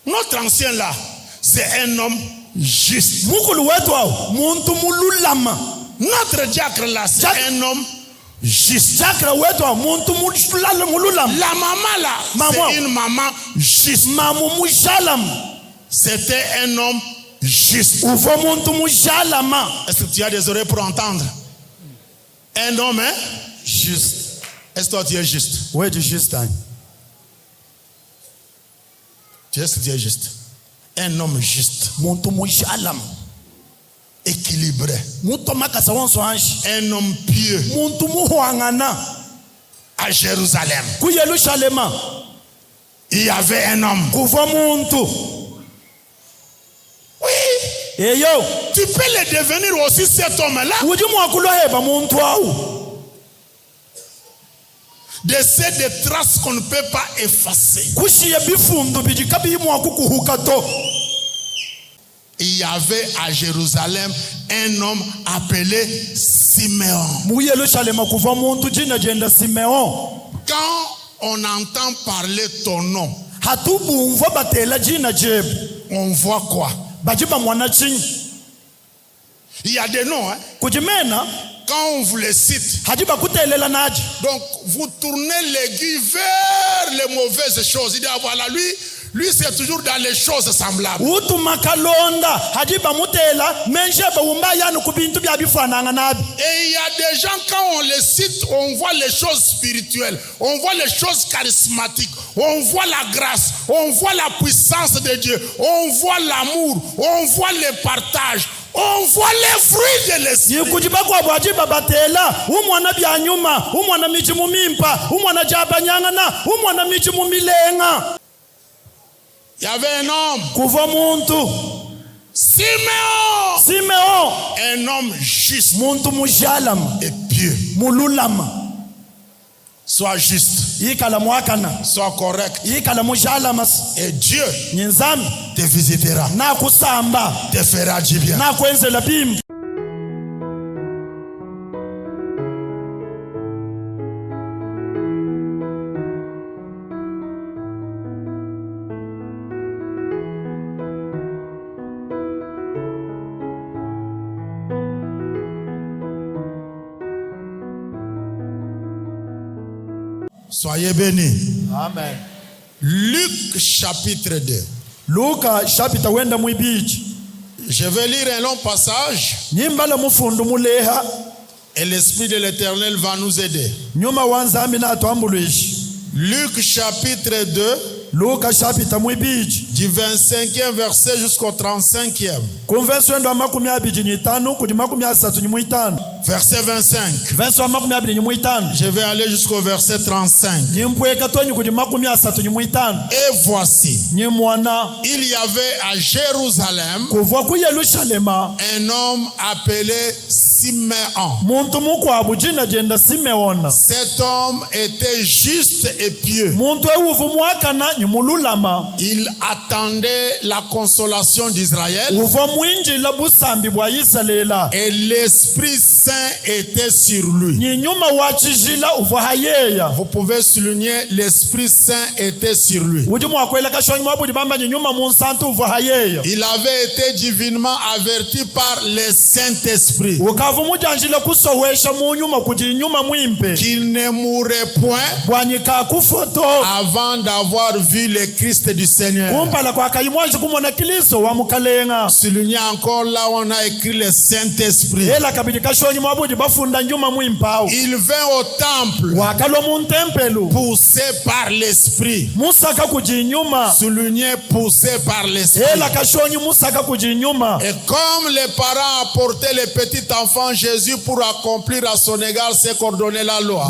Notre ancien là, c'est un homme juste. Notre diacre là, c'est un homme juste. La maman là, c'est une maman juste. C'était un homme juste. Est-ce que tu as des oreilles pour entendre? Un homme juste. Est-ce que toi tu es juste? Oui, tu es juste. Est-ce que tu es juste? Un homme juste. Équilibré. Un homme pieux. À Jérusalem, il y avait un homme. Oui. Tu peux le devenir aussi cet homme-là. De ces des traces qu'on ne peut pas effacer. Il y avait à Jérusalem un homme appelé Siméon. Quand on entend parler ton nom, on voit quoi? Il y a des noms, quand on vous les cite, donc vous tournez l'aiguille vers les mauvaises choses. Il dit, ah, voilà, lui c'est toujours dans les choses semblables. Et il y a des gens, quand on les cite, on voit les choses spirituelles, on voit les choses charismatiques, on voit la grâce, on voit la puissance de Dieu, on voit l'amour, on voit le partage, on voit les fruits de l'esprit. Il y avait un homme, Siméon, un homme juste et pieux. Sois juste, sois correct, et Dieu te visitera, te fera du bien. Soyez bénis. Amen. Luc chapitre 2. Luka chapitre wenda mwibiji. Je vais lire un long passage. Nyimbala mufundu muleha. Et l'Esprit de l'Éternel va nous aider. Nyuma wanzambi na atuambulishi. Luc chapitre 2. Luka chapitre mwibiji. Du 25e verset jusqu'au 35e. Verset 25. Je vais aller jusqu'au verset 35. Et voici, il y avait à Jérusalem un homme appelé Siméon. Cet homme était juste et pieux. Il attendait la consolation d'Israël. Et l'Esprit Saint était sur lui. Vous pouvez souligner, l'Esprit Saint était sur lui. Il avait été divinement averti par le Saint-Esprit qu'il ne mourrait point avant d'avoir vu le Christ du Seigneur. Soulignez encore là où on a écrit le Saint-Esprit. Il vint au temple poussé par l'Esprit. Soulignez, poussé par l'Esprit. Et comme les parents apportaient le petit enfant Jésus pour accomplir à son égard ce qu'ordonnait la loi,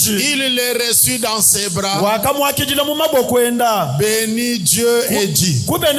il les reçut dans ses bras, bénit Dieu et dit: maintenant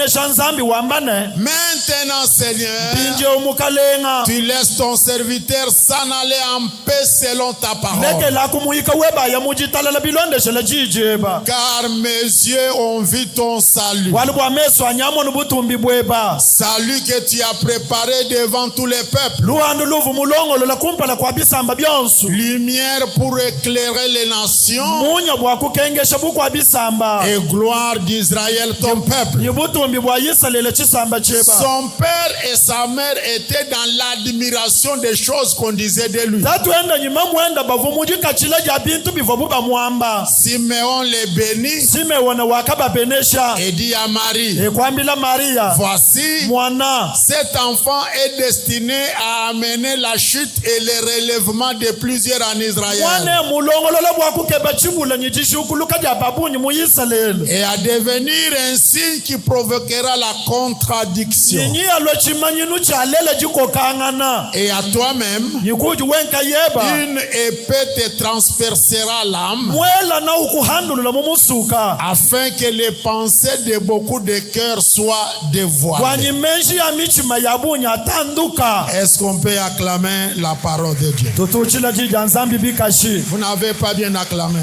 maintenant, Seigneur, binje umukalenga tu laisses ton serviteur s'en aller en paix selon ta parole. lekela kumuyika weba ya mujitalela bilondeshela jijeba Car mes yeux ont vu ton salut. walibwa meso anyamo nubutumbi bweba Salut que tu as préparé devant tous les peuples. luhando luvu mulongolola kumpala kwa bisamba byonsu Lumière pour éclairer les nations. munya bwa kukengesha bukwa bisamba Et gloire d'Israël, ton peuple. nibutumbi bwa yisalele chisamba cheba Son père et sa mère étaient dans l'admiration des choses qu'on disait de lui. tatuenda nyuma mwenda bavu mujikachila ja bintu bivo buba mwamba Siméon les bénit Simeona wakaba benesha et dit à Marie, ekwambila Maria voici, mwana cet enfant est destiné à amener la chute et le relèvement de plusieurs en Israël mwana mulongolola bwa kukeba chibula nyijishukuluka ja babunyi mu Israel et à devenir un signe qui provoquera la contradiction. nyinyi alo chimanyinu chalela jikokangana Et à toi-même, nyikuji wenka yeba une épée te transpercera l'âme mwela na ukuhandulula mumusuka afin que les pensées de beaucoup de cœurs soient dévoilées. kwanyi menshi ya michima yabunya atanduka Est-ce qu'on peut acclamer la parole de Dieu? tutuchila jija nzambi bikashi Vous n'avez pas bien acclamé.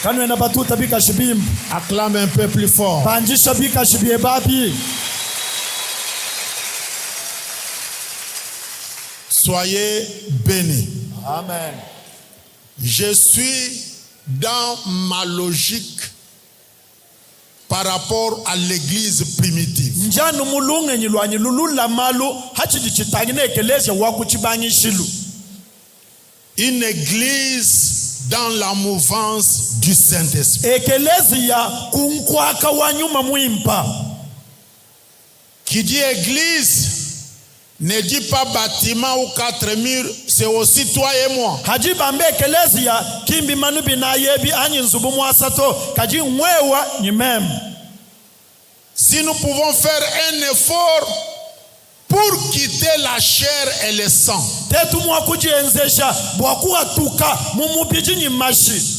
kanwena batuta bikashi bimba Acclame un peu plus fort. panjisha bikashi byebabi Soyez bénis. amen Je suis dans ma logique par rapport à l'église primitive. njanu mulungenyi lwanyi lulula malu hachidi chitangine ekelezia wakuchibangishilu Une église dans la mouvance du Saint-Esprit. ekelezia kunkwaka wanyuma mwimpa Qui dit église ne dit pas bâtiment ou quatre murs, c'est aussi toi et moi. hajibambe ekelezia kimbi manu binayebi anyi nzubu mwasato kaji mwewa nyimem Si nous pouvons faire un effort pour quitter la chair et le sang, tetu mwakujienzesha bwakuatuka mumupiji nyimashi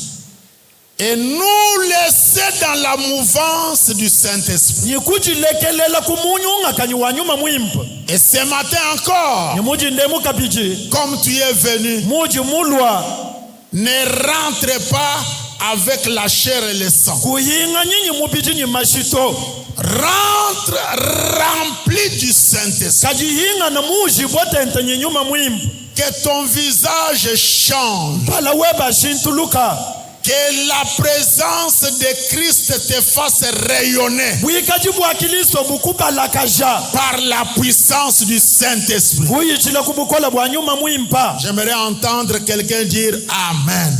et nous laisser dans la mouvance du Saint-Esprit. nyikujilekelela kumunyunga kanyi wanyuma mwimpa Et ce matin encore, nyimuji ndemu kapiji comme tu es venu, muji mulwa ne rentre pas avec la chair et le sang. kuhinga nyinyi mupiji nyimashito Rentre rempli du Saint-Esprit. kajihinga na muji botente nyinyuma mwimpa Que ton visage change. pala weba shintuluka Que la présence de Christ te fasse rayonner bwikaji bwa Kristo bukubalakaja par la puissance du Saint-Esprit. buyichila kubukola bwa nyuma mwimpa J'aimerais entendre quelqu'un dire Amen.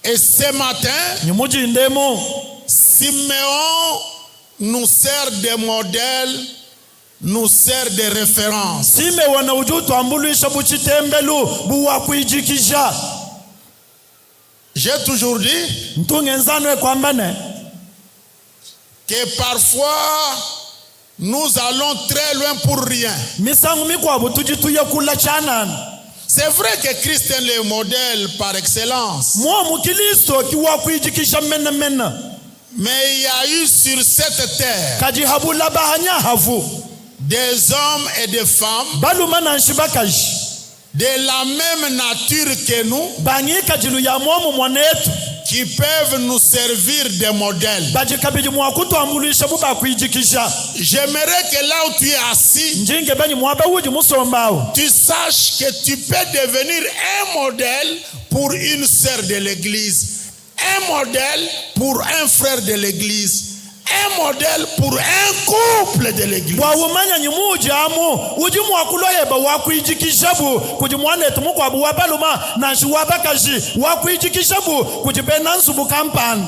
Et ce matin, nyimuji ndemu Siméon nous sert de modèle, nous sert de référence. Simeona ujutu ambulisha buchitembelu buwa kuijikisha J'ai toujours dit mtungenzano ekwambane que parfois nous allons très loin pour rien. misangu mikwabu tujituye kula chanana C'est vrai que Christ est le modèle par excellence. mwa mukilisto kiwa kuijikisha mena mena Mais il y a eu sur cette terre kajihabula bahanya havu des hommes et des femmes balumana nshibakaji de la même nature que nous bangika jilu ya mwomu mwanetu qui peuvent nous servir de modèles. bajikabiji mwakutu ambulisha buba kuijikisha J'aimerais que là où tu es assis, njinge banyi mwaba uji musombao tu saches que tu peux devenir un modèle pour une sœur de l'église, un modèle pour un frère de l'église, un modèle pour un couple de l'église. wawumanya nyimuji amu uji mwakuloyeba wakuijikishabu kuji mwanetu mukwabu wabaluma nanshi wabakaji wakuijikishabu kuji benansu bukampani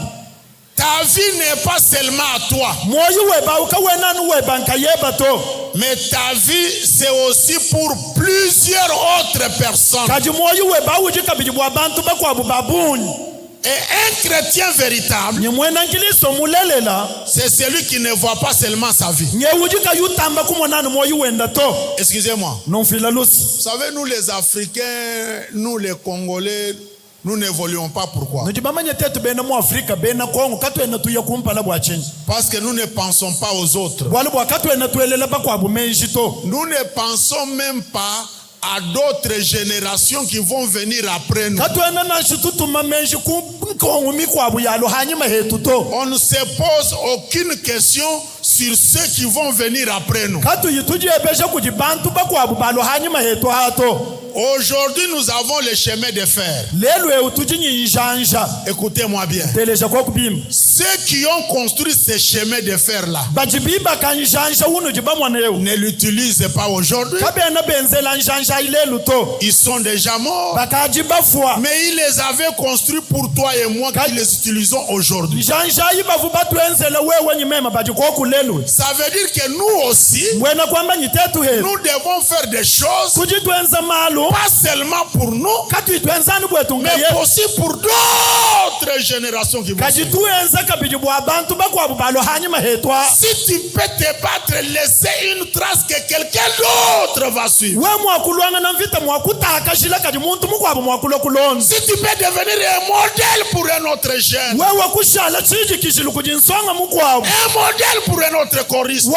Ta vie n'est pas seulement à toi, moyo weba ukawenanu weba nkayeba to mais ta vie c'est aussi pour plusieurs autres personnes. kaji moyo weba uji kabiji bwa bantu bakwabu babuni Et un chrétien véritable, nyemwena nkiliso mulelela c'est celui qui ne voit pas seulement sa vie. nyewuji kayutamba kumwananu moyo wenda to Excusez-moi. nonfila lusi Vous savez, nous les Africains, nous les Congolais, Nous n'évoluons pas. Pourquoi? Parce que nous ne pensons pas aux autres. Nous ne pensons même pas à d'autres générations qui vont venir après nous. On ne se pose aucune question sur ceux qui vont venir après nous. Aujourd'hui, nous avons le chemin de fer. Écoutez-moi bien. Ceux qui ont construit ce chemin de fer-là ne l'utilisent pas aujourd'hui. Ils sont déjà morts. Mais ils les avaient construits pour toi et moi qui les utilisons aujourd'hui. Ça veut dire que nous aussi, nous devons faire des choses pas seulement pour nous, mais aussi pour d'autres générations qui vont suivre. Si tu peux te battre, laisser une trace que quelqu'un d'autre va suivre. Si tu peux devenir un modèle pour un autre jeune, un modèle pour un autre choriste, un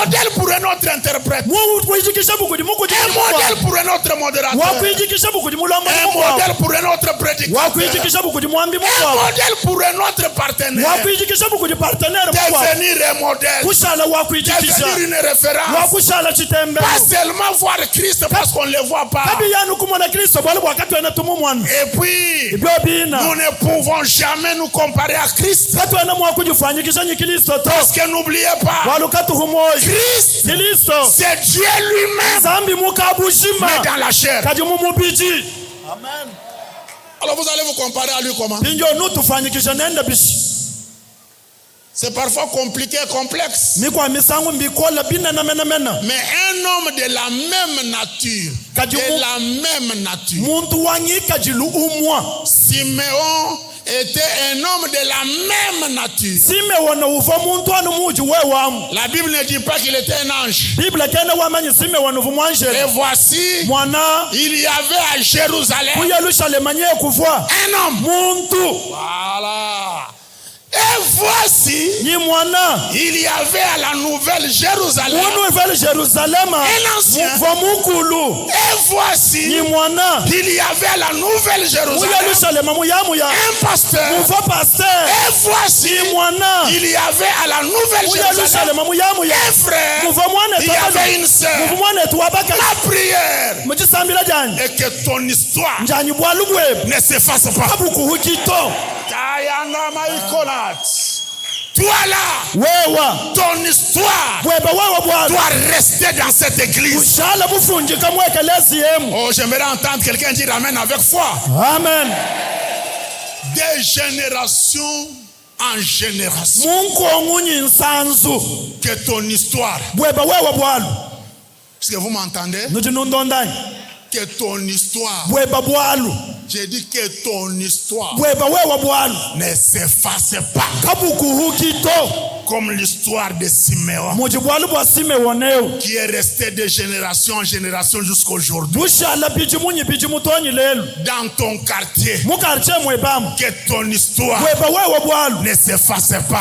modèle pour un autre interprète, un modèle pour un autre modérateur, un modèle pour un autre prédicateur, un modèle pour un autre partenaire. Devenir un modèle, devenir une référence, pas seulement voir Christ parce qu'on ne le voit pas. Et puis, nous ne pouvons jamais nous comparer à Christ. Parce que n'oubliez pas, Christ, c'est Dieu lui-même, mais dans la chair. Amen. Alors vous allez vous comparer à lui comment? C'est parfois compliqué, complexe. Mais un homme de la même nature, Siméon était un homme de la même nature. La Bible ne dit pas qu'il était un ange. Et voici, il y avait à Jérusalem un homme. Voilà. Et voici, il y avait à la Nouvelle Jérusalem un ancien. Et voici, il y avait à la Nouvelle Jérusalem un pasteur. Et voici, il y avait à la Nouvelle Jérusalem un frère. Il y avait une sœur. La prière. Et que ton histoire ne s'efface pas. Toi là, ton histoire doit rester dans cette église. Oh, j'aimerais entendre quelqu'un dire amen avec foi. Amen. De génération en génération, que ton histoire, est-ce que vous m'entendez? Que ton histoire, j'ai dit que ton histoire ne s'efface pas comme l'histoire de Siméon qui est resté de génération en génération jusqu'à aujourd'hui. Dans ton quartier, que ton histoire ne s'efface pas.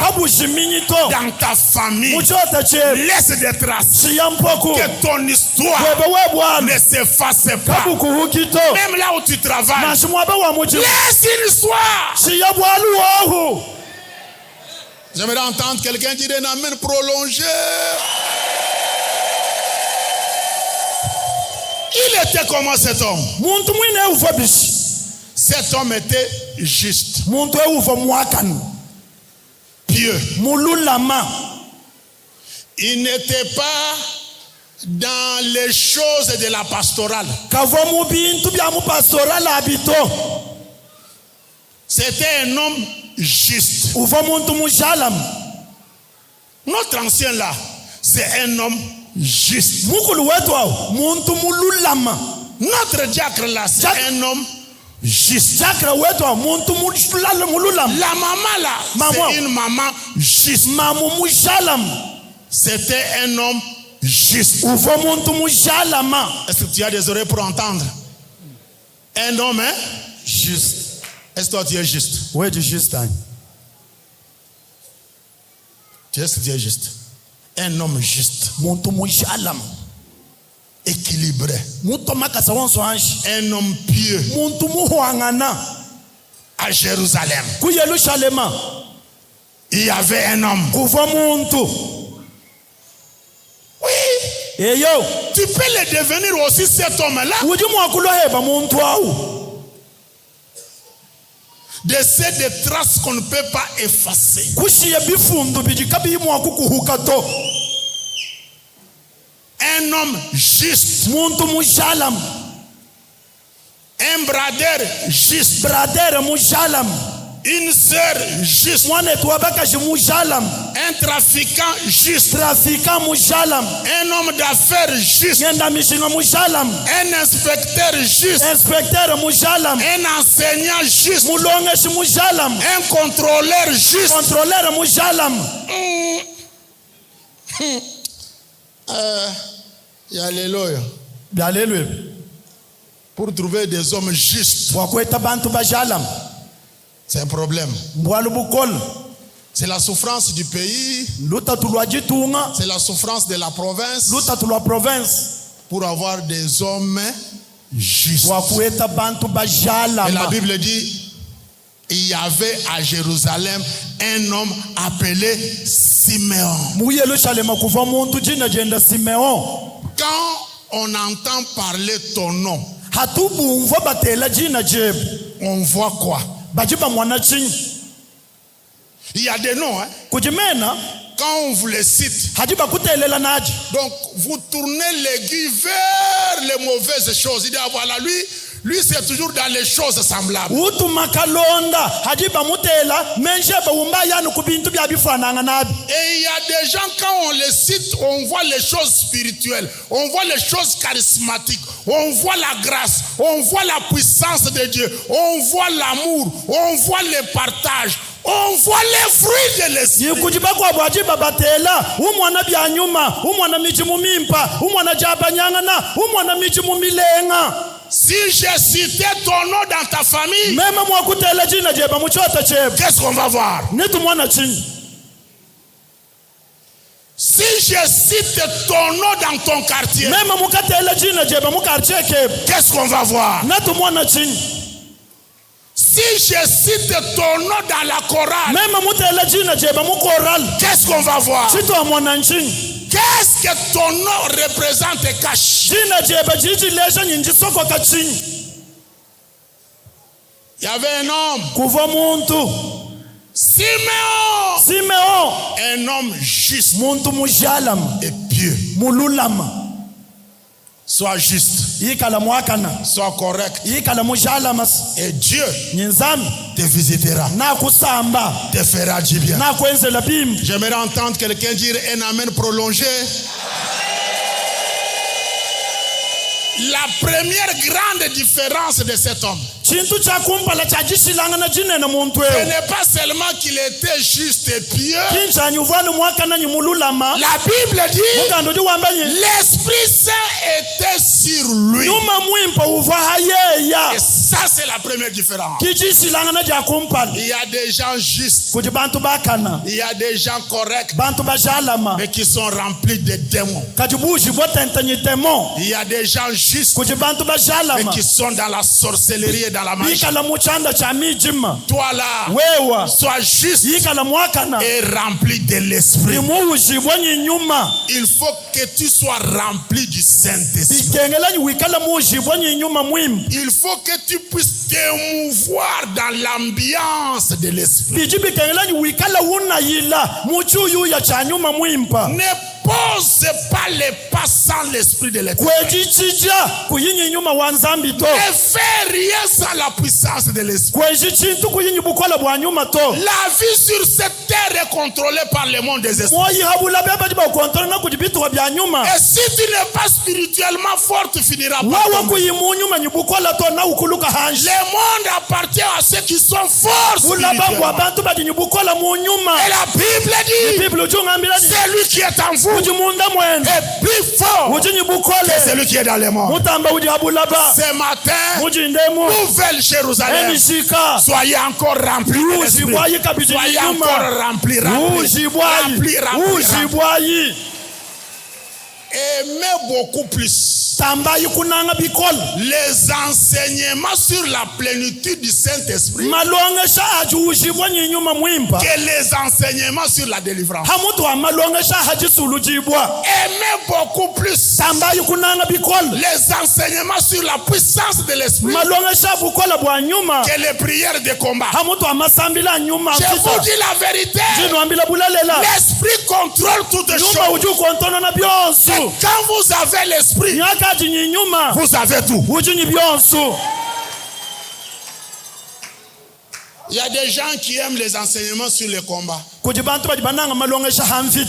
Dans ta famille, laisse des traces. Que ton histoire ne s'efface pas. Même là où tu travailles, laisse une histoire. J'aimerais entendre quelqu'un dire un amen prolongé. Il était comment cet homme? Cet homme était juste, pieux. Il n'était pas dans les choses de la pastorale. C'était un homme juste. Notre ancien là, c'est un homme juste. Notre diacre là, c'est un homme juste. La maman là, c'est une maman juste. C'était un homme juste. Est-ce que tu as des oreilles pour entendre? Un homme, hein? Juste. Est-ce que toi tu es juste? Ouais, du juste. Tu es juste. Un homme juste. Muntu mushalam. Équilibré. Muntu makasa wonso anji. Un homme pieux. Muntu muhwangana. À Jérusalem, Ku Yerusalema. il y avait un homme. Kuva muntu. Oui. Et yo. Tu peux le devenir aussi cet homme-là. Ujimu akuloheba muntu au. De ces traces qu'on ne peut pas effacer. Kushiye bifundu bijikabi mu akukuhukato. Un homme juste. Muntu mushalam. Un brader juste. Brader mushalam. Une sœur juste. Mwane tuwabakaji mushalam. Un trafiquant juste. Trafika mushalam. Un homme d'affaires juste. Yenda mishinga mushalam. Un inspecteur juste. Inspecteur mushalam. Un enseignant juste. Mulongeshi mushalam. Un contrôleur juste. Contrôleur mushalam. Alléluia. Alléluia. Pour trouver des hommes justes, Wakweta bantu bashalam. c'est un problème. Mbwalu bukol. C'est la souffrance du pays, Luta tulwajitunga. c'est la souffrance de la province Luta tulwa province. pour avoir des hommes justes. Wakweta bantu bashalam. Et la Bible dit, il y avait à Jérusalem un homme appelé Siméon. Mu Yerusalema kuva muntu jina jenda Simeon. Quand on entend parler ton nom, Hatubumva batela jina jeb. on voit quoi? Bajiba mwana chini. Il y a des noms, hein? Kujimena. Quand on vous les cite, Hajiba kutelela naji. donc vous tournez l'aiguille vers les mauvaises choses. Il dit, ah, voilà, lui c'est toujours dans les choses semblables. Utu makalonda. Hajiba mutela. Menjeba umba yanu kubintu bya bifananga nabi. Et il y a des gens, quand on les cite, on voit les choses spirituelles, on voit les choses charismatiques, on voit la grâce, on voit la puissance de Dieu, on voit l'amour, on voit le partage, on voit les fruits de l'esprit. Yikujiba kwa bwajiba batela. Umwana bya nyuma. Umwana mijimu mimpa. Umwana jabanyangana. Umwana mijimu milenga. Si j'ai cité ton nom dans ta famille, Meme mwakutela jina jeba muchota cheba. qu'est-ce qu'on va voir? Nitu mwana chini. Si je cite ton nom dans ton quartier, Meme mukatela jina jeba mukarche keba. qu'est-ce qu'on va voir? Nitu mwana chini. Si je cite ton nom dans la chorale, Meme mutela jina jeba mukoral. qu'est-ce qu'on va voir? Chito wa mwana chini. Qu'est-ce que ton nom représente et cache? Jina jeba jiji lesha nyinji soko kachini. Il y avait un homme, Kuva muntu. Siméon, Simeon. un homme juste Muntu mushalam. et pieux. Mululama. Sois juste, Yikala mwakana. sois correct, Yikala mushalamas. et Dieu Nyinzami. te visitera, Na kusamba. te fera du bien. Na kwenzela bim. J'aimerais entendre quelqu'un dire un amen prolongé. La première grande différence de cet homme, Chintu cha kumpala cha jishilanga na jine na muntu ce wewe. n'est pas seulement qu'il était juste et pieux. Kincha nyuvani mwaka na nyimululama. La Bible dit, Mugando di wambenye. l'Esprit Saint était sur lui. Nyuma mwimpa uva hayeya. Et ça, c'est la première différence. Kijishilanga na ja kumpala. Il y a des gens justes, Kuti bantu bakana. il y a des gens corrects, Bantu bashalama. mais qui sont remplis de démons. Kajibushi botentanyi demo. Il y a des gens justes, Kuti bantu mais bashalama. qui sont dans la sorcellerie et dans la magie. Yikala muchanda cha mijima. Toi là, Wewa. sois juste Yikala mwakana. et rempli de l'esprit. Imuushi bwanyi nyuma. Il faut que tu sois rempli du Saint-Esprit. Ikengelanyi wikala mushi bwanyi nyuma mwim. Il faut que tu puisses t'émouvoir dans l'ambiance de l'esprit. Bijibi kengelanyi wikala wuna yila. Muchu ya cha nyuma mwimpa. Ne pose pas les pas sans l'esprit de l'Éternel. Kwejichija kuyinyi nyuma wanzambi to. Ne fais rien sans la puissance de l'esprit. Kwejichintu kuyinyi bukola bwa nyuma to. La vie sur cette terre est contrôlée par le monde des esprits. Moyi habula beba jiba kontrole na kujibitu bya nyuma. Et si tu n'es pas spirituellement fort, tu finiras par Wawa tomber. kuyimu nyuma nyibukola to na ukuluka hanji. Le monde appartient à ceux ceux qui sont forts ulabangu spirituellement. abantu badinyi bukola mu nyuma Et la Bible dit, ibibuli ujungambira ni celui qui est en vous uji munda mwenu est plus fort ujinyi que bukole celui qui est dans les morts. mutamba uji abulaba Ce matin, muji ndemu Nouvelle Jérusalem, emishika soyez encore remplis de uji l'esprit. bwayi kabiji Soyez nyuma encore remplis, remplis, uji bwayi remplis, remplis, uji remplis. bwayi Aimez beaucoup plus tambayi kunanga bikola les enseignements sur la plénitude du Saint-Esprit malongesha aji uji bwanyi nyuma mwimba que les enseignements sur la délivrance. hamutu wa malongesha haji sulu jibwa Aimez beaucoup plus tambayi kunanga bikola les enseignements sur la puissance de l'Esprit malongesha bukola bwa nyuma que les prières de combat. hamutu wa masambila nyuma Je vous dis la vérité, jinwambila bulalela l'Esprit contrôle toutes nyuma choses. uji kontono na byonsu Quand vous avez l'Esprit, nyaka jinyi nyuma vous avez tout. ujinyi byonsu. Il y a des gens qui aiment les enseignements sur le combat. Kuti bantu bajibananga malongesha hamfit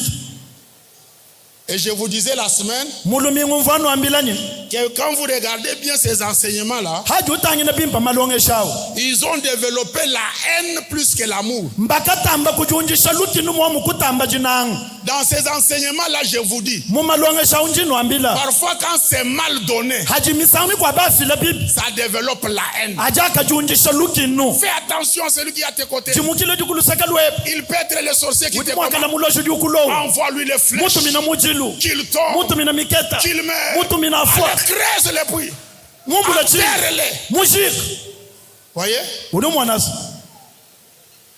Et je vous disais la semaine mulumingu mfano ambilani que quand vous regardez bien ces enseignements-là, haji utangina bimpa malongeshawo ils ont développé la haine plus que l'amour. mbakatamba kujunjisha lutinu mwomu kutamba jinanga Dans ces enseignements-là, je vous dis, mu malongeshawo njinu ambila parfois quand c'est mal donné, haji misangi kwa bafila bibi ça développe la haine. aja akajunjisha lutinu Fais attention à celui qui est à tes côtés. jimukile jikulusaka lwepe Il peut être le sorcier qui te mwakala combat. mulosho jukulowo Envoie-lui les flèches, mutu mina mujilu qu'il tombe, mutu mina miketa qu'il meurt. mutu mina afwa Crèse les puits, mumbula chini enterre-les. mushika Voyez? uli mwanasi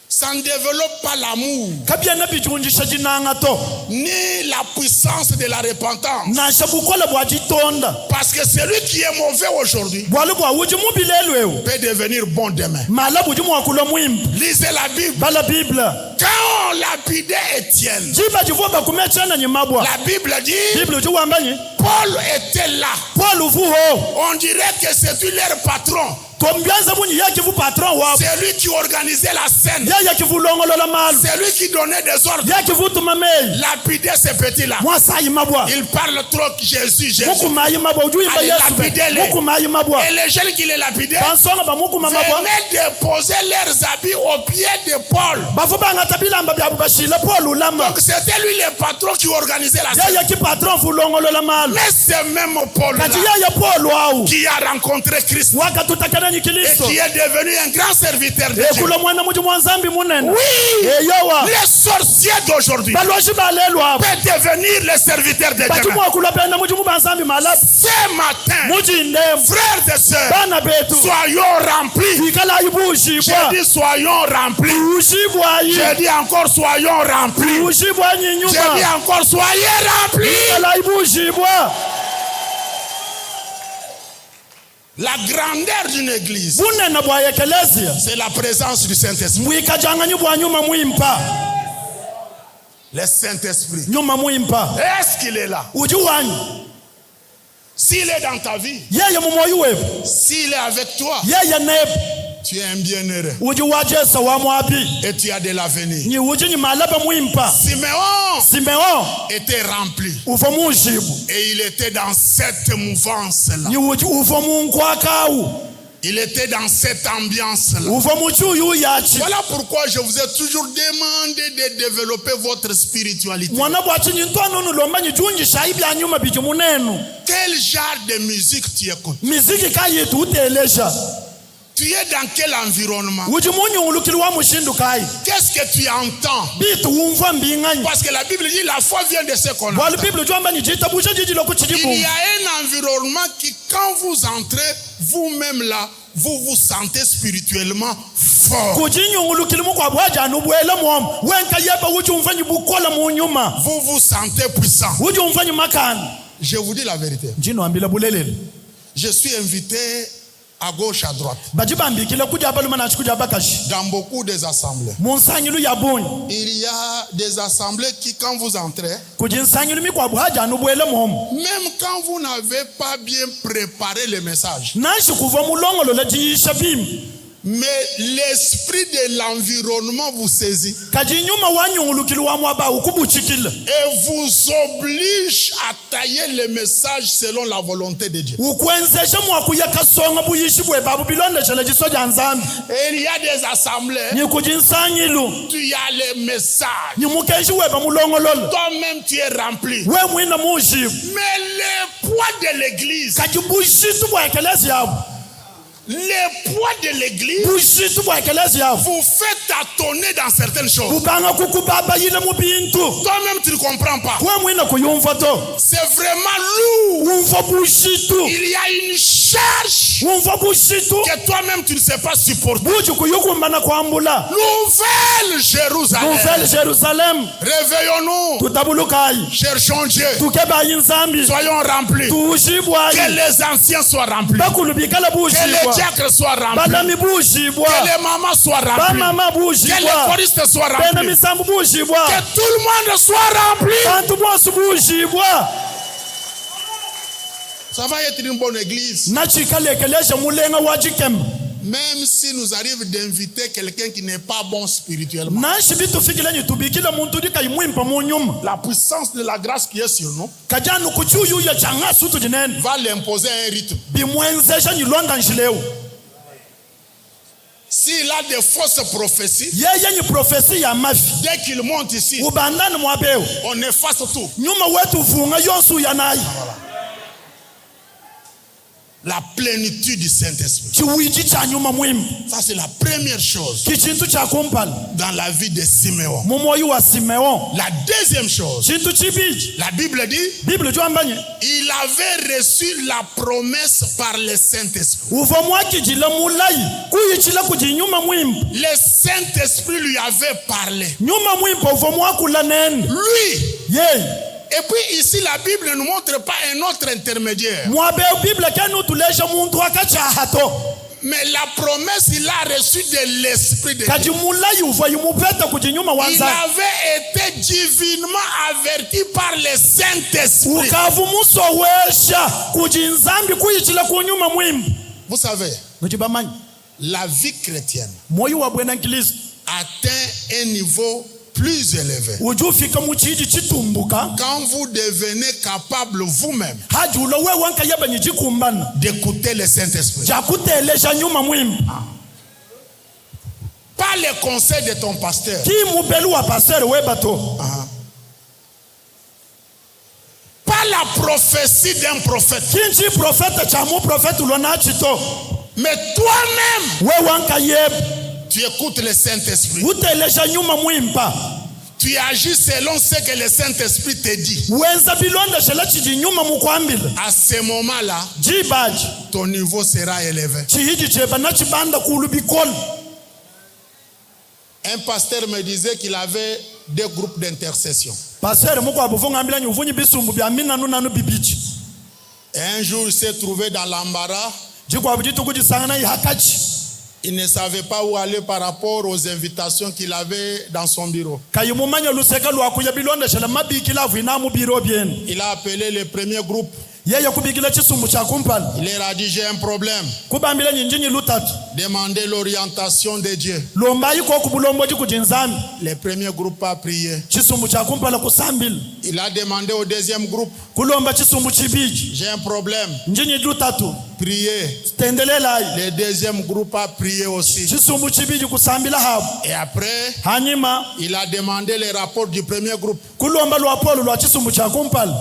Ça ne développe pas l'amour, kabia nabijunjisha jinanga to ni la puissance de la repentance. nasha bukola bwa jitonda Parce que celui qui est mauvais aujourd'hui bwali bwa uji mubilelwewo peut devenir bon demain. mala buji mwakulo mwimba Lisez la Bible. bala bibla Quand on lapidait Étienne, jiba jivomba kumechana nyimabwa la Bible dit, biblia uji wambanyi Paul était là. paul uvuho On dirait que c'est leur patron. tombyanza bunyi yakivu patron wabo C'est lui qui organisait la scène. yakivulongolola malu C'est lui qui donnait des ordres. yakivutuma meyi Lapider ces petits-là. mwasayi mabwa Il parle trop Jésus, Jésus. mukumayi mabwa ujuyimba Allez, yesu be lapidele. mukumayi mabwa Et les jeunes qui les lapidaient bansonga bamukuma mabwa venaient déposer leurs habits aux pieds de Paul. bafu bangata bilamba byabu bashile paul ulama Donc c'était lui le patron qui organisait la scène. yayaki patron vulongolola malu Mais c'est même Paul-là kati yaya paul wawu qui a rencontré Christ wakatutakana et nyikiliso qui est devenu un grand serviteur de Dieu. ekulo mwana muji mwanzambi munene Oui, eyowa les sorciers d'aujourd'hui balwashi balelu abo peuvent devenir les serviteurs de bati Dieu. mwakula penda muji mubanzambi malabu Ce matin, muji ndemu frères et sœurs, bana betu soyons remplis. ikalayi J'ai bushibwa dit soyons remplis. bushibwayi J'ai dit encore soyons remplis. bushibwanyi J'ai dit nyuma encore soyez remplis. ikalayi bushibwa La grandeur d'une église, bunene bwa ekelesia c'est la présence du Saint-Esprit. bwikajanganyi bwa nyuma mwimpa Le Saint-Esprit. nyuma mwimpa Est-ce qu'il est là? uji wanyi S'il est dans ta vie, yeye mumoyi webu s'il est avec toi, yeye nebu tu es un bienheureux uji wajesa wa mwabi et tu as de l'avenir. nyi uji nyi malaba mwimpa Siméon simeon était rempli uvo mushibu et il était dans cette mouvance-là. nyi uji uvo munkwakawu Il était dans cette ambiance-là. uvo muchuyu yachi Voilà pourquoi je vous ai toujours demandé de développer votre spiritualité. mwana bwachi nyi ntwanunu lomba nyi junjisha ibya nyuma biji munenu Quel genre de musique tu écoutes? miziki kayitu utelesha Tu es dans quel environnement? uji munyungulukili wa mushindu kayi Qu'est-ce que tu entends? bitu wumva mbinganyi Parce que la Bible dit la foi vient de ce qu'on bwali entend. biblia jwamba nyi jitabusha jiji Il y lokuchijibunga a un environnement qui, quand vous entrez, vous-même là, vous vous sentez spirituellement fort. kujinyungulukili mukwa bwajani ubwele mwomu wenka yeba uji umvanyi bukola munyuma Vous vous sentez puissant. uji umvanyi makani Je vous dis la vérité. njino ambila bulelele Je suis invité à gauche, à droite, bajibambikile kuja abaluma nachi kuja abakashi dans beaucoup des assemblées. munsanyilu ya bunyi Il y a des assemblées qui, quand vous entrez, kujinsanyilu mikwa bwajani ubwele mwomu même quand vous n'avez pas bien préparé le message, nashi kuva mulongolola jiyisha bimi Mais l'esprit de l'environnement vous saisit kajinyuma wanyungulukilwa mwaba ukubuchikile et vous oblige à tailler le message selon la volonté de Dieu. ukwenzesha mwakuya kasonga buyishi bwe babu bilonde chele jisoja nzambi. Et il y a des assemblées, Ni kujinsanyilu tu as les messages. ni mukenshi weba mulongololo Toi-même tu es rempli. we mwina mushi Mais le poids de l'église, kajibushitu bwa ekelezi yabo le poids de l'église bushitu bwa ekelezi yabo vous fait tâtonner dans certaines choses. bubanga kukubaba yile mubintu Toi-même tu ne comprends pas. we mwina kuyumva to C'est vraiment lourd. umva bushitu Il y a une charge umva bushitu que toi-même tu ne sais pas supporter. buji kuyukumbana kwambula Nouvelle Jérusalem. Nouvelle Jérusalem Réveillons-nous. tutabulukai Cherchons Dieu. tukebayi nzambi Soyons remplis. Que tuushibwayi les anciens soient remplis. bakulu bikala Que les bushibwa diacres soient remplis. balami bushibwa Que les mamans soient remplis. bamama Que les bushibwa choristes soient bena remplis. misambu bushibwa Que tout le monde soit rempli. bantu bose bushibwa Ça va être une bonne église. nachikalekelesha mulenga wa jikemba Même si nous arrive d'inviter quelqu'un qui n'est pas bon spirituellement. nashi bitufikile tubikile muntu dikayimwimpa munyuma La puissance de la grâce qui est sur nous kajanu kuchuyu ya changa sutu jinene va l'imposer un rythme. bimwenzesha nyilonda nshileu S'il a des fausses prophéties, yeye ni profesi ya mafi dès qu'il monte ici, ubandani mwabeo on efface tout. nyuma wetu vunga yonsu yanayi La plénitude du Saint-Esprit. chiwiji cha nyuma mwimba Ça, c'est la première chose kichintu cha kumpala dans la vie de Siméon. mumoyi wa Simeon La deuxième chose, chintu chibiji la Bible dit, biblia jwambanye il avait reçu la promesse par le Saint-Esprit. uva mwakijila mulayi kuyichila kujinyuma mwimba Le Saint-Esprit lui avait parlé. nyuma mwimba uva mwakula nene Lui. yeye Et puis ici, la Bible ne nous montre pas un autre intermédiaire. mwabeo biblia kenu tulesha muntu akachahato Mais la promesse, il a reçu de l'Esprit de Dieu. kaji mulayi uva yimupeta kujinyuma Il wanza avait été divinement averti par le Saint-Esprit. ukavu musowesha kujinzambi kuyichila kunyuma mwimba Vous savez, nuchibamanyi la vie chrétienne moyi wa bwena nkilisto atteint un niveau plus élevé ujufika muchiji chitumbuka quand vous devenez capable vous-même haji ulowe wanka yaba nyijikumbana d'écouter le Saint-Esprit. jakutelesha nyuma mwimba Pas les conseils de ton pasteur. ki mubelu wa pasere webato Pas la prophétie d'un prophète. kinchi profeta cha mu profeta ulona chito Mais toi-même, we wanka yeba tu écoutes le Saint-Esprit. utelesha nyuma mwimba Tu agis selon ce que le Saint-Esprit te dit. wenza bilonda shela chiji nyuma mukwambile À ce moment-là, jibaji ton niveau sera élevé. chihiji cheba na chibanda kulubikolo Un pasteur me disait qu'il avait deux groupes d'intercession. pasere mukwa buvunga ambila nyuvunyi bisumbu bya minanu nanu bibichi Et un jour, il s'est trouvé dans l'embarras. jikwa bujitu kujisangana ihakachi Il ne savait pas où aller par rapport aux invitations qu'il avait dans son bureau. kayimumanya luseka lwakuya bilonda shela mabikila avina mu biro byenu Il a appelé le premier groupe. yeye kubikila chisumbu cha kumpala Il leur a dit, j'ai un problème. kubambila nyinjinyi lutatu Demandez l'orientation de Dieu. lombayi ko kubulomboji kujinzambi Le premier groupe a prié. chisumbu cha kumpala kusambila Il a demandé au deuxième groupe, kulomba chisumbu chibiji j'ai un problème. njinyi lutatu Priez. tendelelayi Le deuxième groupe a prié aussi. chisumbu chibiji kusambila habo Et après, hanyuma il a demandé les rapports du premier groupe. kulomba lwapolo lwa chisumbu cha kumpala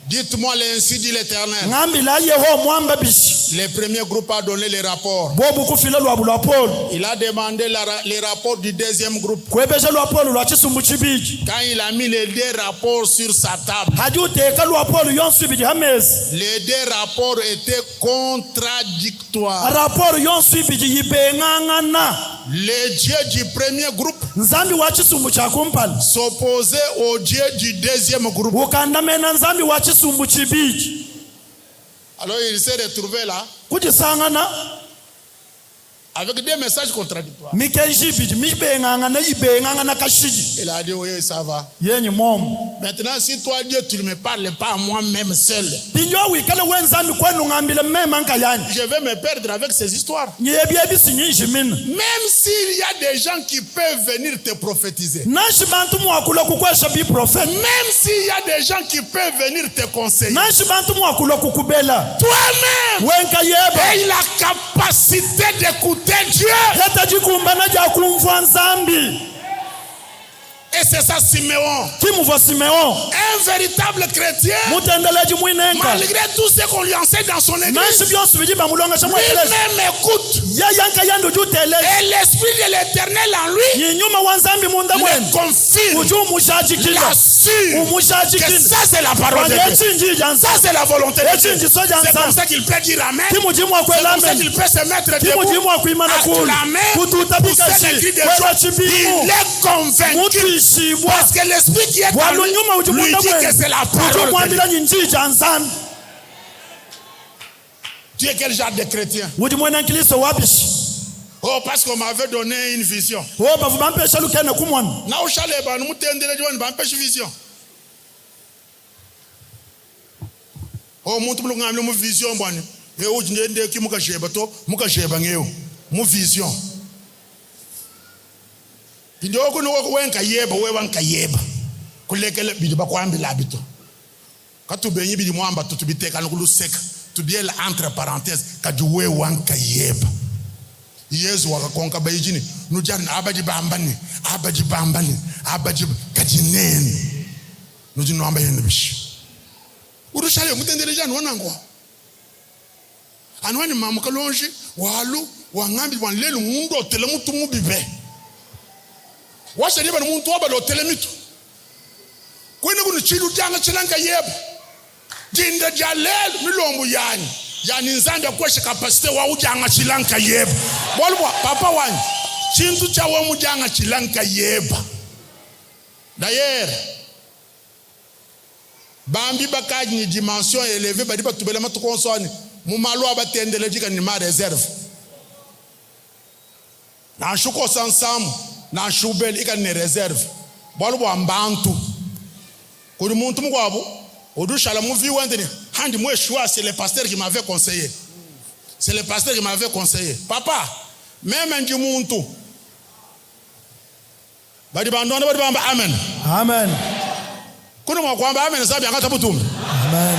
Dites-moi ainsi dit l'Éternel. ng'ambila yeho mwamba bishi Le premier groupe a donné les rapports. bobu kufila lwabu lwapolo Il a demandé les rapports du deuxième groupe. kwebesha lwapolo lwa chisumbu chibiji Quand il a mis les deux rapports sur sa table, hadi uteka lwapolo yonsu ibiji hamezi les deux rapports étaient contradictoires. raporo yonsu ibiji yibeng'ang'ana Le Dieu du premier groupe nzambi wa chisumbu cha kumpala s'opposait au Dieu du deuxième groupe. ukandamena nzambi wa chisumbu chibiji Alors il s'est retrouvé là kujisangana avec des messages contradictoires. mikenji ibiji mibeng'ang'ana yibeng'ang'ana kashiji Il a dit oui, ça va. yenyi momo Maintenant, si toi, Dieu, tu ne me parles pas à moi-même seul, je vais me perdre avec ces histoires. Même s'il y a des gens qui peuvent venir te prophétiser, même s'il y a des gens qui peuvent venir te conseiller, toi-même, aie la capacité d'écouter Dieu. Et c'est ça Siméon. Un véritable chrétien, malgré tout ce qu'on lui enseigne dans son église, lui-même écoute. Et l'esprit de l'Éternel en lui le confirme, l'assure que ça c'est la parole de Dieu. Ça c'est la volonté de Dieu. C'est comme ça qu'il peut dire Amen. C'est comme ça qu'il peut se mettre debout, acclamer, pousser les cris de joie. Il est convaincu. Parce que l'esprit qui est en lui dit que c'est la parole de Dieu. Tu es quel genre de chrétien? Oh, parce qu'on m'avait donné une vision. Vision. Oh, mon vision, mon vision. Indoko no wenka yeba we wanka yeba kulekele bidi bakwambila bito katubenyi bidi mwamba tutubiteka nokuluseka tubiela entre parenthèses kajuwe wanka yeba Yesu wakakonka bayijini nujana abaji bambani abaji kajineni nujino amba yenebishi urushale mutendele jana wanangwa anwani mamukalonji walu wangambi wanlelu mundo tele mutu mubibe washa niba n'umuntu wabalotere mito kwene kuno chilu janga chilanga yeba jinda jalel milombo yani nzanda kwesha capacité wa ujanga chilanga yeba bolwa papa wani chintu cha wa mujanga chilanga yeba d'ailleurs bambi bakaji ni dimension élevée badi batubela matukonsoni mu malo abatendele jika ni ma réserve na shuko sansamu na shubel ika ne réserve bolu ambantu kuri muntu mugwabo odushala muvi wendene handi mwe choix c'est le pasteur qui m'avait conseillé papa même ndi muntu badi bandona badi bamba amen kuno mwakwamba amen sabi angata butumbi amen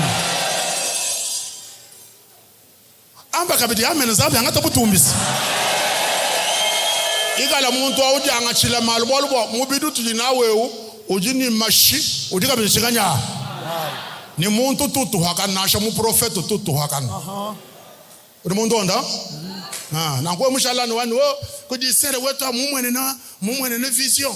amba kabidi amen sabi angata butumbisi igala muntu awujanga chila malbolbo mubidu tulinawewu ujini mashi udika bichikanya ni muntu tutu hakanasha mu prophet tutu hakana uri muntu onda na kwa mushalani wani wo kudisere wetu mumwene na vision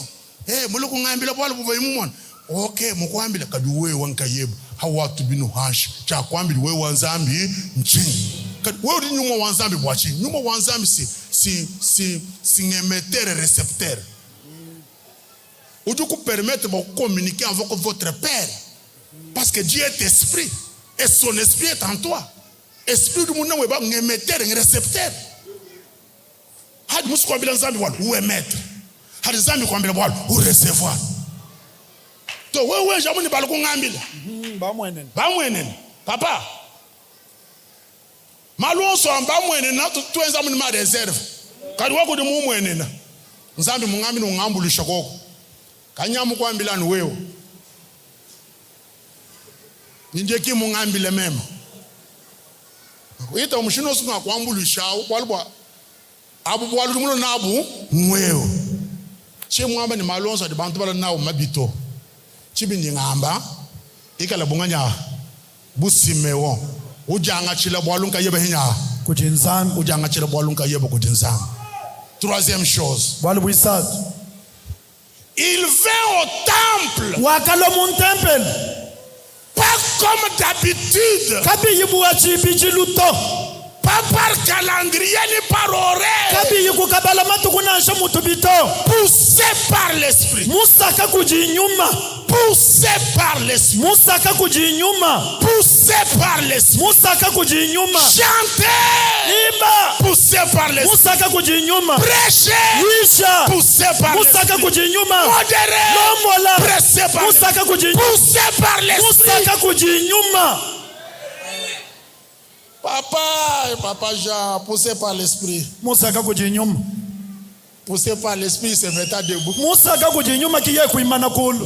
muluku ngambila bolbo bayimumona okay mukwambila kaduwe wankayeba hawatu binu hash cha kwambili we wanzambi nchini wewe nyuma wanzambi bwachi nyuma wanzambi si émetteur et récepteur. Ou tu peux permettre de communiquer avec votre Père. Parce que Dieu est esprit. Et son esprit est en toi. Esprit du monde est un émetteur et un récepteur. Had musu kwambila nzambi wala ou émettre. Had nzambi kwambila wala ou recevoir. To wewe jamu ni baloko ngambila. Ba mwenene. Papa. Malonso amba mwenene na tuenza mu ma réserve. Kadi wako de mu mwenene. Nzambi mungambi no ngambulisha koko. Kanyamu kwambila ni wewe. Ninjeki mungambile mema. Ita umushino sunga kwambulisha walwa abu walu mulo nabu mweo. Che mwamba ni malonso de bantu bala nawo mabito. Chibindi ngamba ikala bunganya busimewo. Ujanga chila bwalunka yeba hinya kujinzam ujanga chila bwalunka yeba kujinzam. Troisième chose. Il vint au temple. Wakalo mon temple. Pas comme d'habitude. Pas par calendrier ni par horaire. Poussé par l'esprit. Poussé par l'esprit. musaka kujinyuma, Poussé par l'esprit. musaka kujinyuma, Chantez. imba, Poussé par l'esprit. musaka kujinyuma, Prêchez. wisha, Poussé par musaka l'esprit. kujinyuma, Modéré. lombola, Pressé par l'esprit. musaka kujinyuma, Poussé par l'esprit. musaka kujinyuma. Papa Jean, poussé par l'esprit. Musaka kujinyuma, Poussé par l'esprit, se mettait debout. musaka kujinyuma kiye kuimana kulu,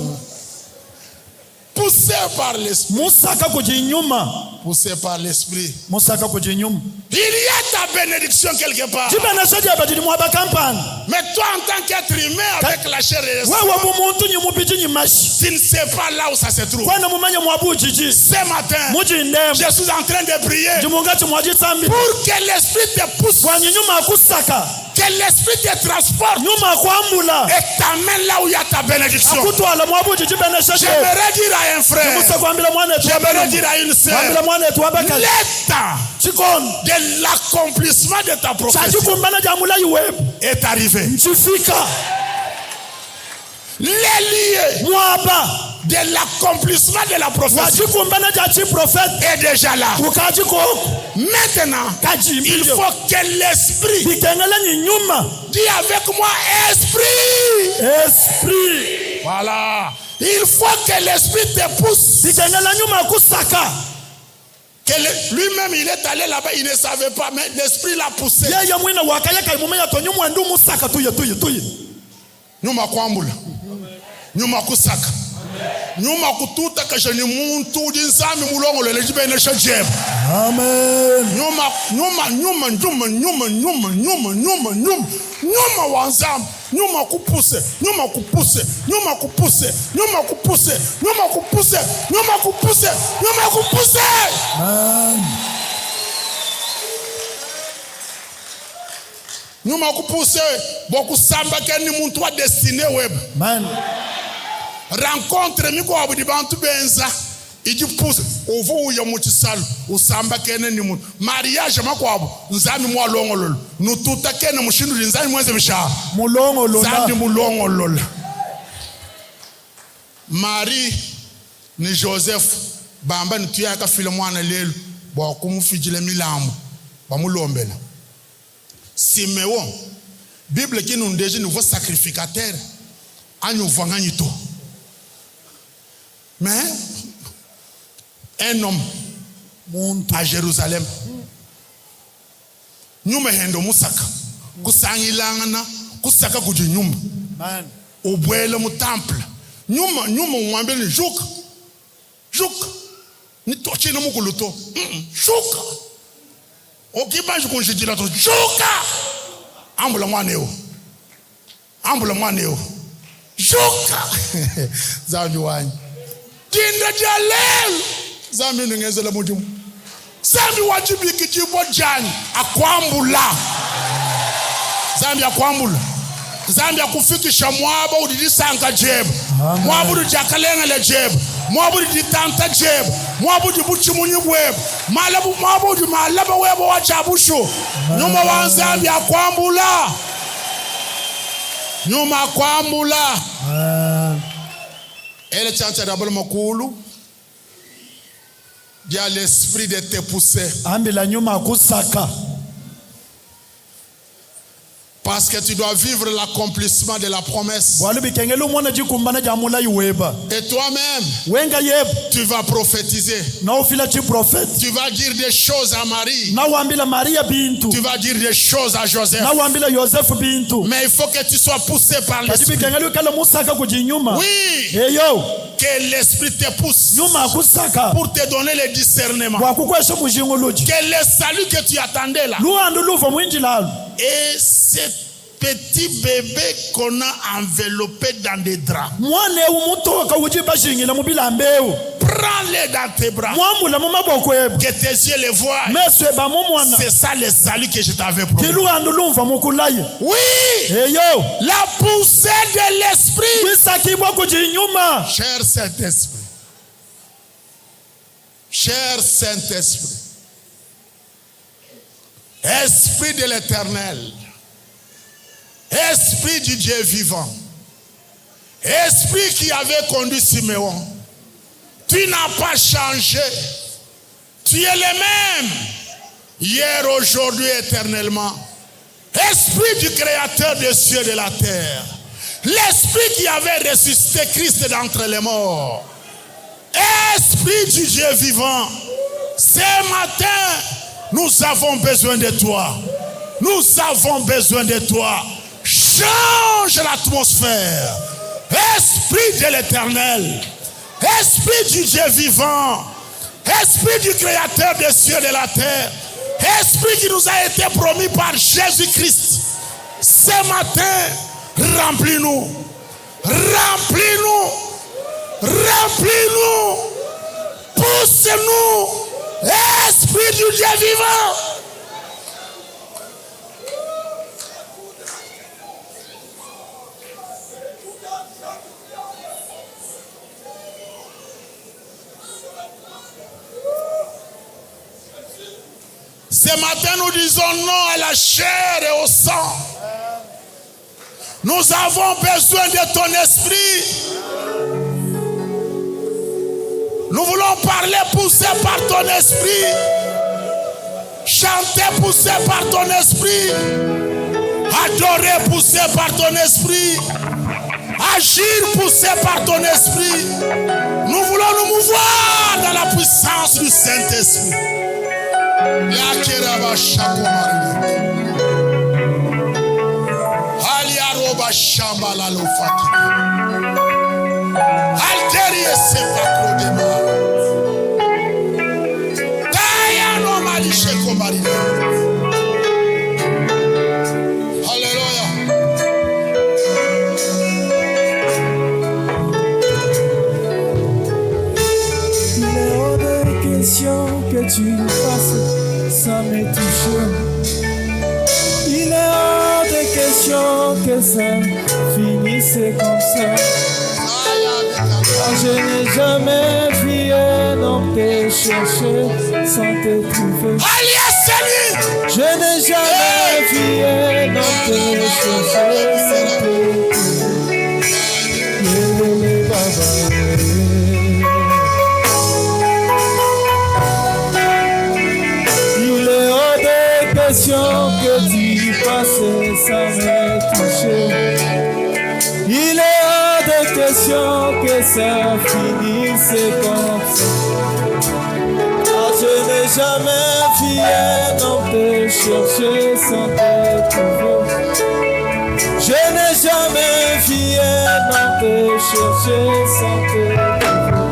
Poussé par l'esprit. musaka kujinyuma, Poussé par l'esprit. musaka kujinyuma. Il y a ta bénédiction quelque part. Jibana soja abadini mwaba kampani. Mais toi, en tant qu'être humain, avec la chair et le sang, Wewe bumuntu nyumubiji nyimashi. tu ne sais pas là où ça se trouve. Kwana mumanya mwabu jiji. Ce matin, Muji ndem. je suis en train de prier Jimunga chumwaji sambi. pour que l'esprit te pousse, Kwa nyuma akusaka. que l'esprit te transporte Nyuma kwambula. et t'amène là où il y a ta bénédiction. Akutwala mwabu jiji bene sheke. J'aimerais dire à un frère, Musa kwambila mwana etu j'aimerais wabaka. dire à une sœur, Kwambila mwana etu wabaka. l'état Chikono. de l'accomplissement de ta prophétie Chaji kumbana jamula yuwebu. est arrivé. Nchifika. Les lieux Mwaba. de l'accomplissement de la prophétie Waji kumbana jachi prophète. est déjà là. Ukaji koko. Maintenant, Kaji il mbidio. faut que l'esprit, Bikengele nyuma. dis avec moi, esprit. Esprit. Voilà. Il faut que l'esprit te pousse. Bikengele nyuma kusaka. Lui-même, il est allé là-bas, il ne savait pas, mais l'esprit l'a poussé. Yeye mwina wakayaka imumenya to nyuma ndu musaka tuye. Nyuma kwambula. Nyuma kusaka. Nyuma kututa kashani muntu dinzami mulongo lele jibene shajeb. Amen. Nyuma wanzam. Nyuma kupuse. Nyuma kupuse. Nyuma kupuse. Nyuma kupuse. Nyuma kupuse. Nyuma kupuse. Nyuma kupuse. Amen. Nyuma kupuse. Boku samba keni muntu wa destiné web. Amen. Rencontre miko abudi bantu benza. Iji pousse. Ovo uya muchisalo. Usamba kene ni muntu. Mariage makwabo. Nzami mwa longo lolo. Nututa kene mushindu nzami mwenze misha. Mulongo lola. Nzami mulongo lola. Marie ni Joseph. Bamba ni tuya ka file mwana lelu. Ba kumufijile milambo. Ba mulombela. Simeon. Bible qui nous dit nouveau sacrificateur. Anyo vanganyito. Mais un homme à Jérusalem. Nyuma hendo musaka. Kusangilangana kusaka kujinyumba. Amen. Obwele mu temple. Nyuma mwambele juka. Juka. Ni tochi na mukuluto. Juka. Okibanji kunjidila to juka. Ambula mwaneo. Ambula mwaneo. Juka. Zambi wanyi. Kinda jalel. Zambi nungezela mujimu. Zambi wajibiki jibo jani. Akwambula. Zambi akwambula. Zambi akufikisha mwaba udidisanga jebu. Mwaba udijakalenga le jebu. Mwaba udiditanta jebu. Mwaba udibuchimunyi webu. Mwaba udimalaba webu wachabushu. Nyuma wanzambi akwambula. Nyuma akwambula. Elle chante d'abord makulu. Il y a l'esprit de te pousser. Ambila nyuma kusaka. Parce que tu dois vivre l'accomplissement de la promesse. Walu bikengele mwana jikumbana jamula yuweba. Et toi-même, Wenga yeb. tu vas prophétiser. Na ufila chi prophète. Tu vas dire des choses à Marie. Na wambila Maria bintu. Tu vas dire des choses à Joseph. Na wambila Joseph bintu. Mais il faut que tu sois poussé par Kati l'esprit. bikengele kala musaka kujinyuma. Oui, Eyo. que l'esprit te pousse Nyuma kusaka. pour te donner le discernement. Wakukwesha mujinguluji. Que le salut que tu attendais là. Luandu luva mwinjilalo. Et ce petit bébé qu'on a enveloppé dans des draps. Mwane umutoka ujiba shingila mubila mbeu. Prends-les dans tes bras. Mwambula mumaboko ebu. Que tes yeux les voient. Meswe ba mumwana. C'est ça le salut que je t'avais promis. Kiluandu lumva mukulaye. Oui, Eyo. la poussée de l'esprit. Wisakibwa kujinyuma. Cher Saint-Esprit. Cher Saint-Esprit. Esprit de l'Éternel. Esprit du Dieu vivant. Esprit qui avait conduit Siméon, tu n'as pas changé. Tu es le même, hier, aujourd'hui, éternellement. Esprit du Créateur des cieux et de la terre. L'Esprit qui avait ressuscité Christ d'entre les morts. Esprit du Dieu vivant. Ce matin, nous avons besoin de toi. Nous avons besoin de toi. Change l'atmosphère. Esprit de l'Éternel. Esprit du Dieu vivant. Esprit du Créateur des cieux et de la terre. Esprit qui nous a été promis par Jésus-Christ. Ce matin, remplis-nous. Remplis-nous. Remplis-nous. Pousse-nous. Esprit du Dieu vivant. Ce matin, nous disons non à la chair et au sang. Nous avons besoin de ton esprit. Nous voulons parler poussé par ton esprit. Chanter poussé par ton esprit. Adorer poussé par ton esprit. Agir poussé par ton esprit. Nous voulons nous mouvoir dans la puissance du Saint-Esprit. Yakeraba shakomari. Aliaroba shambala lofaki. Alteri sepakrodema. Taya no malishe komari. Alléluia. Il est hors de question que tu fasses sans me toucher. Il est hors de question que ça finisse comme ça. Car je n'ai jamais vu un homme te chercher sans te trouver. Je n'ai jamais vu un homme te chercher sans te trouver. Il est hors de question que tu passes sans me toucher. Il est hors de question que ça finisse comme ça. Car je n'ai jamais vu un homme te chercher sans te trouver. Je n'ai jamais vu un homme te chercher sans te trouver.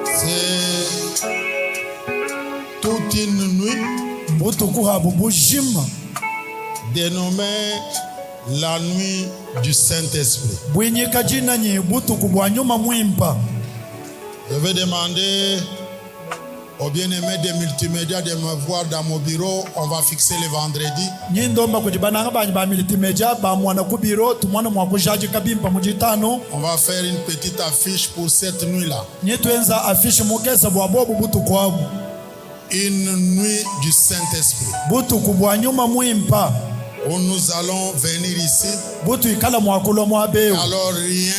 C'est toute une nuit dénommée La nuit du Saint-Esprit. bwinyika jina nyi butuku bwa nyuma mwimpa. Je vais demander aux bien-aimés des multimédias de me voir dans mon bureau. On va fixer le vendredi. Nyindomba kuti bananga banyi ba multimedia ba mwana ku biro tumwana mwa kujaji kabimpa mujitano. On va faire une petite affiche pour cette nuit-là. Nyitwenza affiche mugeza bwa bobu butuku abu. Une nuit du Saint-Esprit. Butuku bwa nyuma mwimpa. Où nous allons venir ici. Butu ikala mwakulo mwabeu. Alors rien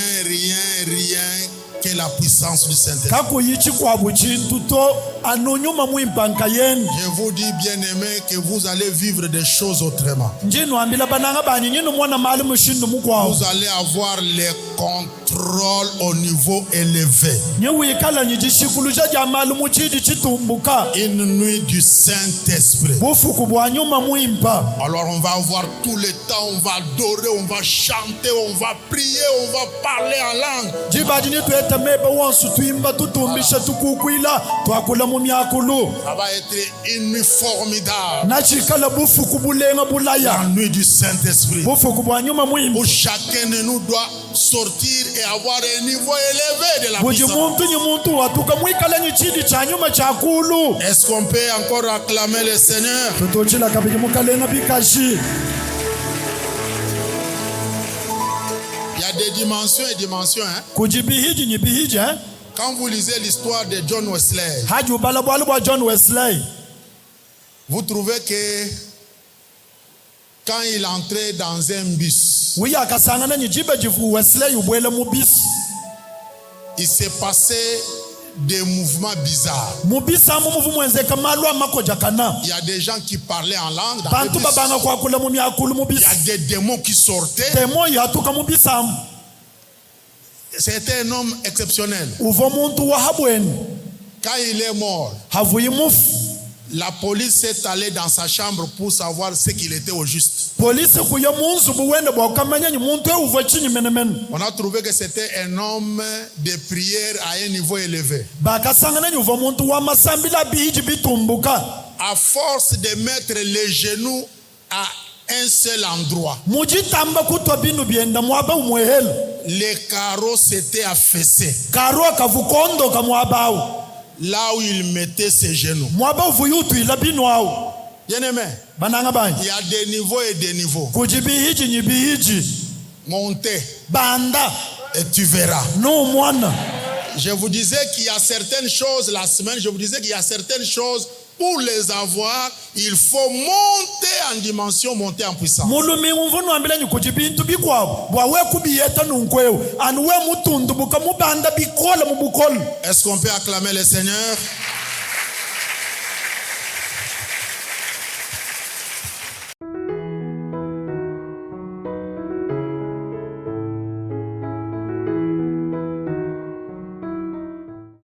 que la puissance du Saint-Esprit. Kaku yichi kwa buchintu to anu nyuma mwimpa nkayeni. Je vous dis bien-aimés que vous allez vivre des choses autrement. Njinu ambila bananga banyi nyinu mwana mali mushindu mukwa. Vous allez avoir les contrôles au niveau élevé. Nyewu ikala njishikuluja jamali muchidi chitumbuka. Une nuit du Saint-Esprit. Bufuku bwa nyuma mwimpa. Alors on va avoir tout le temps, on va adorer, on va chanter, on va prier, on va parler en langue. Jibadi ni tueta mebe wansu tuimba tutumbisha tukukwila twakula mu myakulu. Ça va être une nuit formidable. Nachikala bufuku bulenga bulaya. La nuit du Saint-Esprit. Bufuku bwa nyuma mwimpa. Où chacun de nous doit sortir et avoir un niveau élevé de la Buji puissance. muntu ni muntu watuka mwikala ni chidi cha nyuma chakulu. Est-ce qu'on peut encore acclamer le Seigneur? Tutochila kabiji mukalenga bikashi. Il y a des dimensions et dimensions. Hein? Kujibihiji ni bihiji hein? Quand vous lisez l'histoire de John Wesley, Haji ubala bwa John Wesley. vous trouvez que quand il entrait dans un bus, Wiya akasangana ni jibe jifu Wesley ubwele mu bisi. il s'est passé des mouvements bizarres. Mubisa mu muvumu enzeka malwa makoja kana. Il y a des gens qui parlaient en langue dans le Bantu bus. babanga kwa kula mu myakulu mu Il y bisi. a des démons qui sortaient. Demo yatuka mu bisamu. C'était un homme exceptionnel. Uvo muntu wa habweni. Quand il est mort, Havuyi mufu. la police s'est allée dans sa chambre pour savoir ce qu'il était au juste. Polisi kuya munzu buwende bwa kamanya ni muntu uvo chini menemen. On a trouvé que c'était un homme de prière à un niveau élevé. Bakasangana ni uvo muntu wa masambila bihiji bitumbuka. À force de mettre les genoux à un seul endroit, Mujitamba kutwa binu bienda mwaba umwehelo. les carreaux s'étaient affaissés. Karo kavukondo kamwabao. Là où il mettait ses genoux. Mwaba uvuyutu ila binu au. Bien-aimé, Bananga banyi. il y a des niveaux et des niveaux. Kujibihiji ni bihiji. Montez Banda. et tu verras. No mwana. Je vous disais qu'il y a certaines choses, la semaine, je vous disais qu'il y a certaines choses, pour les avoir, il faut monter en dimension, monter en puissance. Mulumi umvunu ambila ni kujibintu bikwabo. Bwawe kubiyeta nunkweo. Anuwe mutundu buka mubanda bikola mubukolo. Est-ce qu'on peut acclamer le Seigneur?